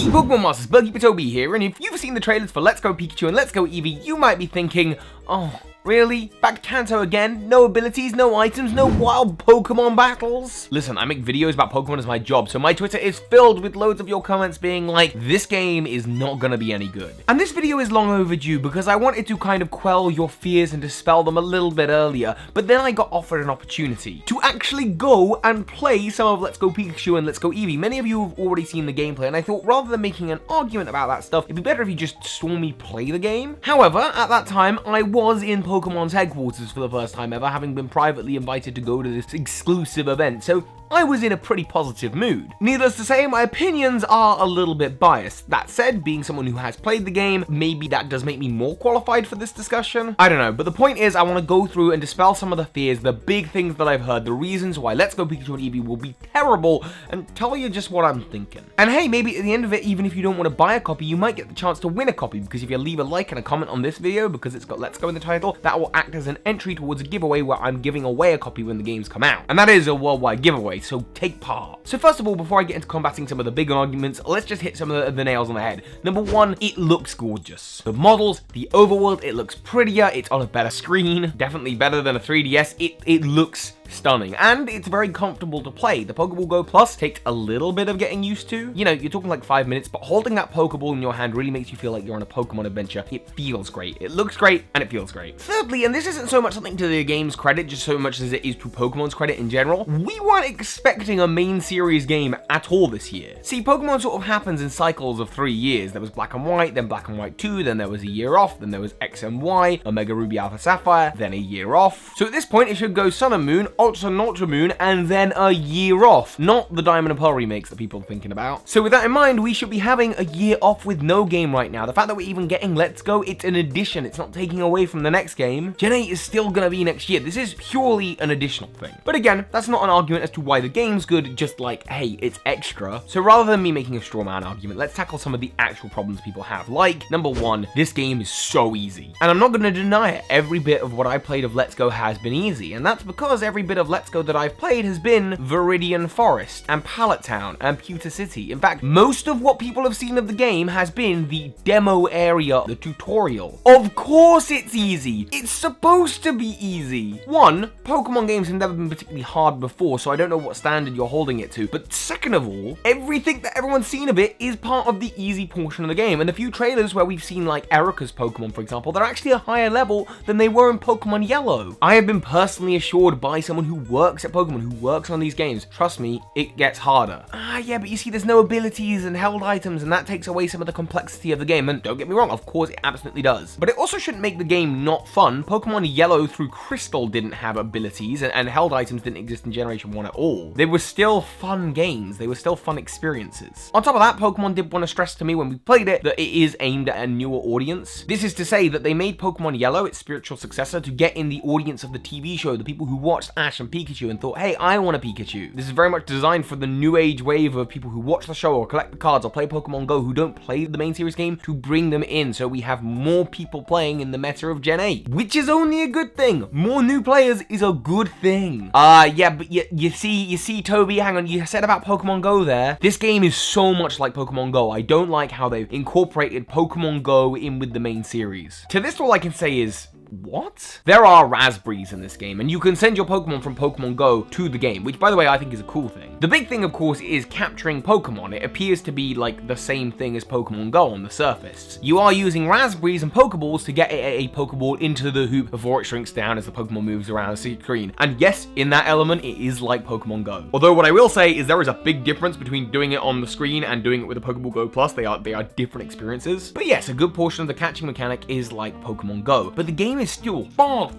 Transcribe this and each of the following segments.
Hey Pokemon Masters, Hypotoria here, and if you've seen the trailers for Let's Go Pikachu and Let's Go Eevee, you might be thinking, oh, really? Back to Kanto again? No abilities, no items, no wild Pokemon battles? Listen, I make videos about Pokemon as my job, so my Twitter is filled with loads of your comments being like, this game is not gonna be any good. And this video is long overdue because I wanted to kind of quell your fears and dispel them a little bit earlier, but then I got offered an opportunity to actually go and play some of Let's Go Pikachu and Let's Go Eevee. Many of you have already seen the gameplay, and I thought rather than making an argument about that stuff, it'd be better if you just saw me play the game. However, at that time, I was in Pokemon's headquarters for the first time ever, having been privately invited to go to this exclusive event, so I was in a pretty positive mood. Needless to say, my opinions are a little bit biased. That said, being someone who has played the game, maybe that does make me more qualified for this discussion. I don't know, but the point is I want to go through and dispel some of the fears, the big things that I've heard, the reasons why Let's Go Pikachu and Eevee will be terrible, and tell you just what I'm thinking. And hey, maybe at the end of it, even if you don't want to buy a copy, you might get the chance to win a copy, because if you leave a like and a comment on this video, because it's got Let's Go in the title, that will act as an entry towards a giveaway where I'm giving away a copy when the games come out. And that is a worldwide giveaway, so take part. So first of all, before I get into combating some of the big arguments, let's just hit some of the nails on the head. Number one, it looks gorgeous. The models, the overworld, it looks prettier, it's on a better screen, definitely better than a 3DS, it looks stunning, and it's very comfortable to play. The Pokeball Go Plus takes a little bit of getting used to. You know, you're talking like 5 minutes, but holding that Pokeball in your hand really makes you feel like you're on a Pokemon adventure. It feels great. It looks great, and it feels great. Thirdly, and this isn't so much something to the game's credit, just so much as it is to Pokemon's credit in general, we weren't expecting a main series game at all this year. See, Pokemon sort of happens in cycles of 3 years. There was Black and White, then Black and White 2, then there was a year off, then there was X and Y, Omega Ruby Alpha Sapphire, then a year off. So at this point, it should go Sun and Moon, Ultra and Ultra Moon, and then a year off, not the Diamond and Pearl remakes that people are thinking about. So with that in mind, we should be having a year off with no game right now. The fact that we're even getting Let's Go, it's an addition. It's not taking away from the next game. Gen 8 is still gonna be next year. This is purely an additional thing. But again, that's not an argument as to why the game's good, just like, hey, it's extra. So rather than me making a straw man argument, let's tackle some of the actual problems people have. Like, number one, this game is so easy. And I'm not gonna deny it. Every bit of what I played of Let's Go has been easy. And that's because every bit of Let's Go that I've played has been Viridian Forest and Pallet Town and Pewter City. In fact, most of what people have seen of the game has been the demo area, the tutorial. Of course it's easy. It's supposed to be easy. One, Pokemon games have never been particularly hard before, so I don't know what standard you're holding it to. But second of all, everything that everyone's seen of it is part of the easy portion of the game. And the few trailers where we've seen like Erica's Pokemon, for example, they're actually a higher level than they were in Pokemon Yellow. I have been personally assured by someone who works at Pokemon, who works on these games, trust me, it gets harder. Yeah, but you see, there's no abilities and held items, and that takes away some of the complexity of the game. And don't get me wrong, of course it absolutely does. But it also shouldn't make the game not fun. Pokemon Yellow through Crystal didn't have abilities, and held items didn't exist in Generation 1 at all. They were still fun games. They were still fun experiences. On top of that, Pokemon did want to stress to me when we played it that it is aimed at a newer audience. This is to say that they made Pokemon Yellow, its spiritual successor, to get in the audience of the TV show, the people who watched Ash and Pikachu and thought, hey, I want a Pikachu. This is very much designed for the new age wave of people who watch the show or collect the cards or play Pokemon Go who don't play the main series game, to bring them in so we have more people playing in the meta of Gen 8, which is only a good thing. More new players is a good thing. Yeah, but you see, Toby, hang on, you said about Pokemon Go there. This game is so much like Pokemon Go. I don't like how they've incorporated Pokemon Go in with the main series. To this, all I can say is, what? There are raspberries in this game, and you can send your Pokemon from Pokemon Go to the game, which, by the way, I think is a cool thing. The big thing, of course, is capturing Pokemon. It appears to be like the same thing as Pokemon Go on the surface. You are using raspberries and Pokeballs to get a Pokeball into the hoop before it shrinks down as the Pokemon moves around the screen. And yes, in that element, it is like Pokemon Go. Although what I will say is there is a big difference between doing it on the screen and doing it with a Pokeball Go Plus. They are different experiences. But yes, a good portion of the catching mechanic is like Pokemon Go. But the game is still far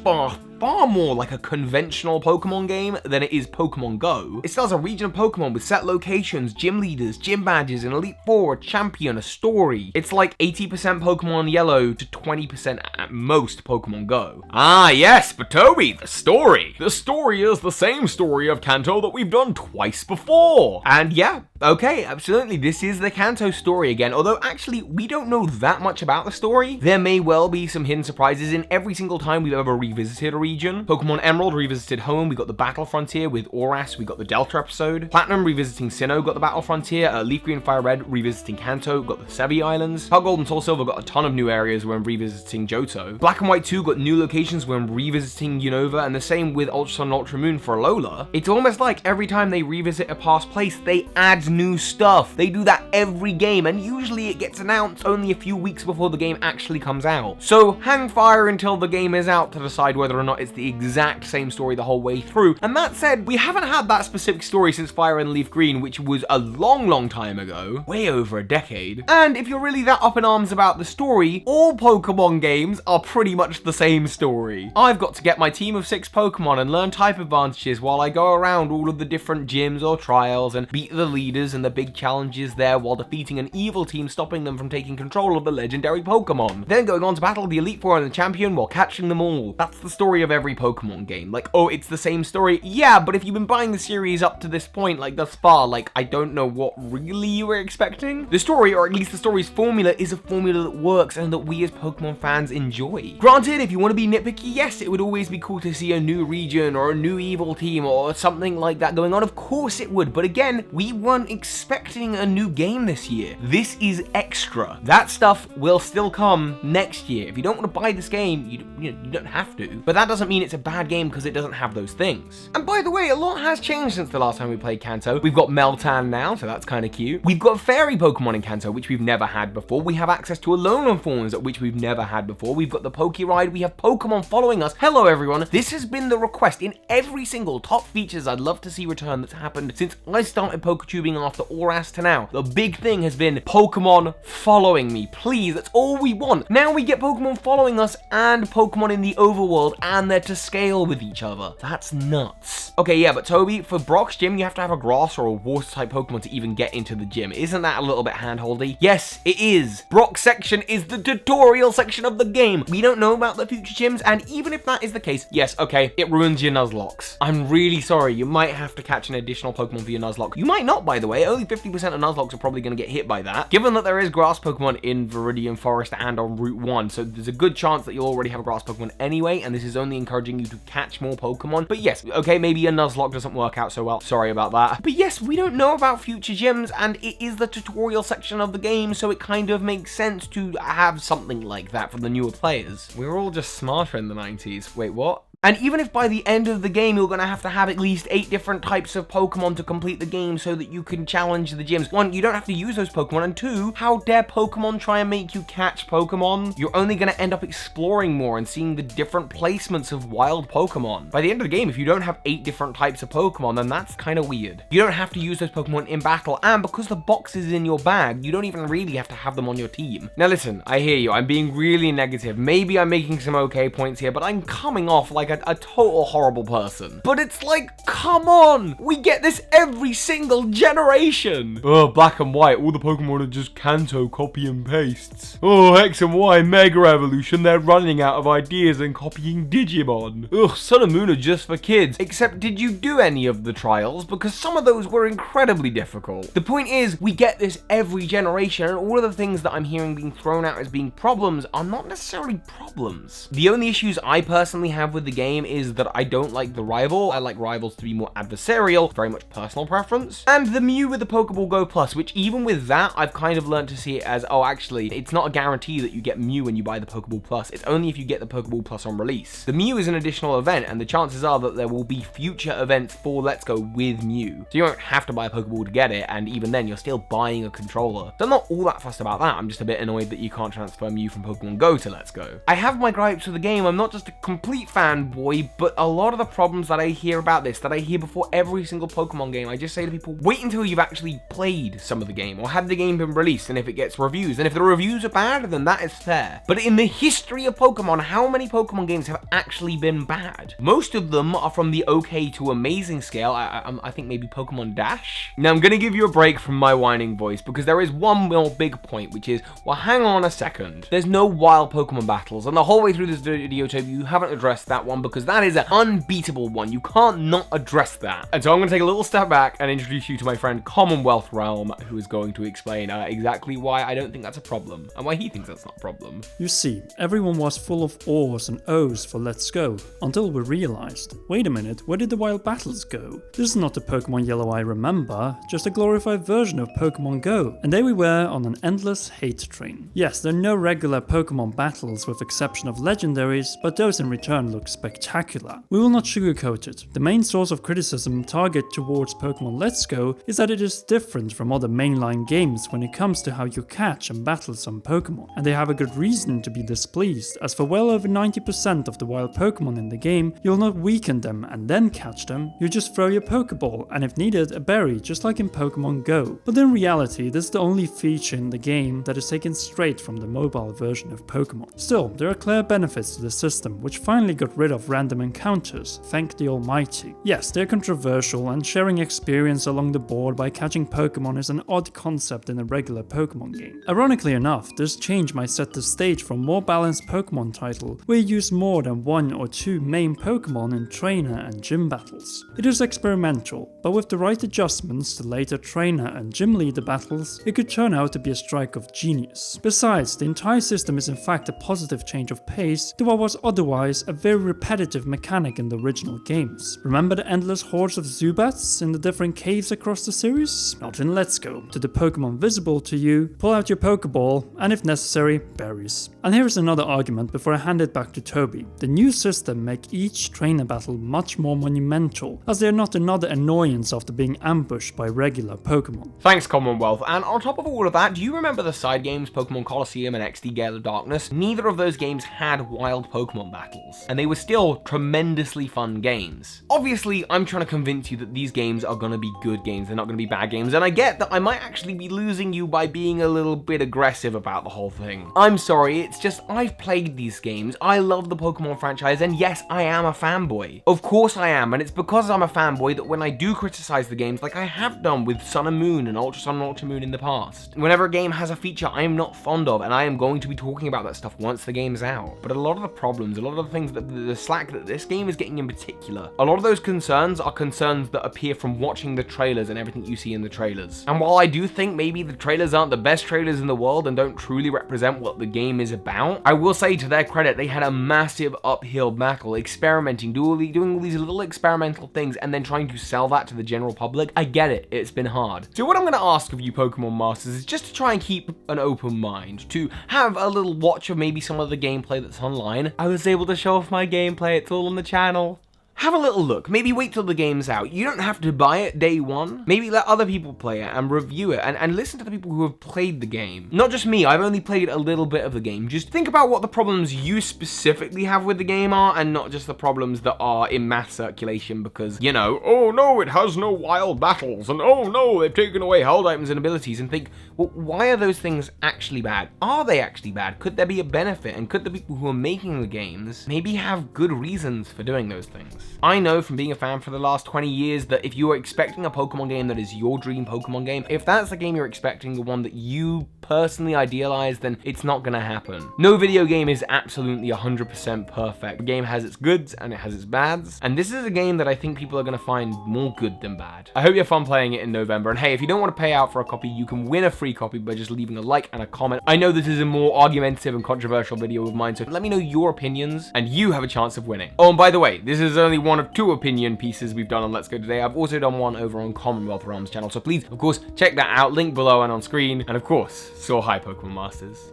more like a conventional Pokemon game than it is Pokemon Go. It still has a region of Pokemon with set locations, gym leaders, gym badges, an Elite Four, a champion, a story. It's like 80% Pokemon Yellow to 20% at most Pokemon Go. Yes, but Toby, the story. The story is the same story of Kanto that we've done twice before. And yeah, okay, absolutely, this is the Kanto story again, although actually we don't know that much about the story. There may well be some hidden surprises in every single time we've ever revisited a region. Pokemon Emerald revisited home, we got the Battle Frontier with Oras, we got the Delta episode. Platinum revisiting Sinnoh, got the Battle Frontier. Leaf Green Fire Red revisiting Kanto, got the Sevi Islands. Heart Gold and Soul Silver got a ton of new areas when revisiting Johto. Black and White 2 got new locations when revisiting Unova, and the same with Ultra Sun and Ultra Moon for Alola. It's almost like every time they revisit a past place, they add new stuff. They do that every game, and usually it gets announced only a few weeks before the game actually comes out. So hang fire until the game is out to decide whether or not it's the exact same story the whole way through. And that said, we haven't had that specific story since Fire and Leaf Green, which was a long time ago, way over a decade. And if you're really that up in arms about the story, all Pokemon games are pretty much the same story. I've got to get my team of 6 Pokemon and learn type advantages while I go around all of the different gyms or trials and beat the leaders and the big challenges there while defeating an evil team, stopping them from taking control of the legendary Pokemon. Then going on to battle the Elite Four and the champion while catching them all. That's the story of every Pokemon game. Like, oh, it's the same story? Yeah, but if you've been buying the series up to this point, like thus far, like, I don't know what really you were expecting. The story, or at least the story's formula, is a formula that works and that we as Pokemon fans enjoy. Granted, if you want to be nitpicky, yes, it would always be cool to see a new region or a new evil team or something like that going on. Of course it would, but again, we weren't expecting a new game this year. This is extra. That stuff will still come next year. If you don't want to buy this game, you don't have to. But that doesn't mean it's a bad game because it doesn't have those things. And by the way, a lot has changed since the last time we played Kanto. We've got Meltan now, so that's kind of cute. We've got Fairy Pokemon in Kanto, which we've never had before. We have access to Alolan forms, which we've never had before. We've got the Poke Ride. We have Pokemon following us. Hello, everyone. This has been the request in every single top features I'd love to see return that's happened since I started PokeTubing after Oras to now. The big thing has been Pokemon following me. Please, that's all we want. Now we get Pokemon following us and Pokemon in the overworld, and they're to scale with each other. That's nuts. Okay, yeah, but Toby, for Brock's gym, you have to have a grass or a water type Pokemon to even get into the gym. Isn't that a little bit handholdy? Yes, it is. Brock's section is the tutorial section of the game. We don't know about the future gyms, and even if that is the case, yes, okay, it ruins your Nuzlocke. I'm really sorry. You might have to catch an additional Pokemon for your Nuzlocke. You might not, by the way. Only 50% of Nuzlocke are probably going to get hit by that, given that there is grass Pokemon in Viridian Forest and on Route 1, so there's a good chance that you'll already have a grass Pokemon anyway, and this is only encouraging you to catch more Pokemon. But yes, okay, maybe a Nuzlocke doesn't work out so well. Sorry about that. But yes, we don't know about future gyms, and it is the tutorial section of the game, so it kind of makes sense to have something like that for the newer players. We were all just smarter in the 90s. Wait, what? And even if by the end of the game you're going to have at least 8 different types of Pokemon to complete the game so that you can challenge the gyms. 1, you don't have to use those Pokemon, and 2, how dare Pokemon try and make you catch Pokemon? You're only going to end up exploring more and seeing the different placements of wild Pokemon. By the end of the game, if you don't have 8 different types of Pokemon, then that's kind of weird. You don't have to use those Pokemon in battle, and because the box is in your bag, you don't even really have to have them on your team. Now listen, I hear you, I'm being really negative. Maybe I'm making some okay points here, but I'm coming off like a total horrible person. But it's like, come on! We get this every single generation! Oh, Black and White, all the Pokemon are just Kanto copy and pastes. Oh, X and Y, Mega Evolution, they're running out of ideas and copying Digimon. Ugh, Sun and Moon are just for kids. Except, did you do any of the trials? Because some of those were incredibly difficult. The point is, we get this every generation, and all of the things that I'm hearing being thrown out as being problems are not necessarily problems. The only issues I personally have with the game is that I don't like the rival. I like rivals to be more adversarial, very much personal preference. And the Mew with the Pokeball Go Plus, which even with that, I've kind of learned to see it as, oh, actually, it's not a guarantee that you get Mew when you buy the Pokeball Plus. It's only if you get the Pokeball Plus on release. The Mew is an additional event, and the chances are that there will be future events for Let's Go with Mew. So you don't have to buy a Pokeball to get it, and even then, you're still buying a controller. So I'm not all that fussed about that. I'm just a bit annoyed that you can't transfer Mew from Pokemon Go to Let's Go. I have my gripes with the game. I'm not just a complete fanboy, but a lot of the problems that I hear about this, that I hear before every single Pokemon game, I just say to people, wait until you've actually played some of the game, or had the game been released, and if it gets reviews. And if the reviews are bad, then that is fair. But in the history of Pokemon, how many Pokemon games have actually been bad? Most of them are from the okay to amazing scale. I think maybe Pokemon Dash? Now, I'm gonna give you a break from my whining voice, because there is one more big point, which is, well, hang on a second. There's no wild Pokemon battles, and the whole way through this video, Toby, you haven't addressed that one one because that is an unbeatable one. You can't not address that. And so I'm going to take a little step back and introduce you to my friend Commonwealth Realm, who is going to explain exactly why I don't think that's a problem and why he thinks that's not a problem. You see, everyone was full of O's and O's for Let's Go, until we realized, wait a minute, where did the wild battles go? This is not the Pokemon Yellow I remember, just a glorified version of Pokemon Go. And there we were on an endless hate train. Yes, there are no regular Pokemon battles with exception of legendaries, but those in return look spectacular. We will not sugarcoat it. The main source of criticism targeted towards Pokemon Let's Go is that it is different from other mainline games when it comes to how you catch and battle some Pokemon. And they have a good reason to be displeased, as for well over 90% of the wild Pokemon in the game, you'll not weaken them and then catch them, you just throw your Pokeball and if needed a berry, just like in Pokemon Go. But in reality, this is the only feature in the game that is taken straight from the mobile version of Pokemon. Still, there are clear benefits to the system, which finally got rid of random encounters, thank the almighty. Yes, they're controversial, and sharing experience along the board by catching Pokemon is an odd concept in a regular Pokemon game. Ironically enough, this change might set the stage for a more balanced Pokemon title, where you use more than one or two main Pokemon in trainer and gym battles. It is experimental, but with the right adjustments to later trainer and gym leader battles, it could turn out to be a strike of genius. Besides, the entire system is in fact a positive change of pace to what was otherwise a very repetitive mechanic in the original games. Remember the endless hordes of Zubats in the different caves across the series? Not in Let's Go. To the Pokemon visible to you, pull out your Pokeball, and if necessary, berries. And here's another argument before I hand it back to Toby. The new system make each trainer battle much more monumental, as they are not another annoyance after being ambushed by regular Pokemon. Thanks, Commonwealth. And on top of all of that, do you remember the side games Pokemon Colosseum and XD Gale of Darkness? Neither of those games had wild Pokemon battles, and they were still tremendously fun games. Obviously, I'm trying to convince you that these games are going to be good games, they're not going to be bad games, and I get that I might actually be losing you by being a little bit aggressive about the whole thing. I'm sorry, it's just I've played these games, I love the Pokemon franchise, and yes, I am a fanboy. Of course I am, and it's because I'm a fanboy that when I do criticize the games, like I have done with Sun and Moon and Ultra Sun and Ultra Moon in the past, whenever a game has a feature I am not fond of, and I am going to be talking about that stuff once the game's out. But a lot of the problems, a lot of the things, that the slack that this game is getting in particular, a lot of those concerns are concerns that appear from watching the trailers and everything you see in the trailers. And while I do think maybe the trailers aren't the best trailers in the world and don't truly represent what the game is about, I will say to their credit, they had a massive uphill battle, experimenting, doing all these little experimental things and then trying to sell that to the general public. I get it, it's been hard. So what I'm going to ask of you Pokemon Masters is just to try and keep an open mind, to have a little watch of maybe some of the gameplay that's online. I was able to show off my gameplay, it's all on the channel. Have a little look, maybe wait till the game's out. You don't have to buy it day one. Maybe let other people play it and review it and listen to the people who have played the game. Not just me, I've only played a little bit of the game. Just think about what the problems you specifically have with the game are and not just the problems that are in mass circulation because, you know, oh no, it has no wild battles and oh no, they've taken away held items and abilities, and think, well, why are those things actually bad? Are they actually bad? Could there be a benefit? And could the people who are making the games maybe have good reasons for doing those things? I know from being a fan for the last 20 years that if you are expecting a Pokemon game that is your dream Pokemon game, if that's the game you're expecting, the one that you personally idealize, then it's not gonna happen. No video game is absolutely 100% perfect. The game has its goods and it has its bads, and this is a game that I think people are gonna find more good than bad. I hope you have fun playing it in November, and hey, if you don't want to pay out for a copy, you can win a free copy by just leaving a like and a comment. I know this is a more argumentative and controversial video of mine, so let me know your opinions, and you have a chance of winning. Oh, and by the way, this is only one of 2 opinion pieces we've done on Let's Go today. I've also done one over on Commonwealth Realms channel, so please, of course, check that out, link below and on screen, and of course, so hi Pokemon Masters.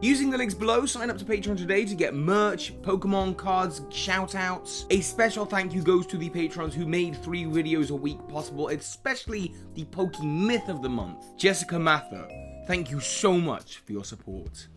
Using the links below, sign up to Patreon today to get merch, Pokemon cards, shoutouts. A special thank you goes to the patrons who made 3 videos a week possible, especially the Poke Myth of the Month, Jessica Mather. Thank you so much for your support.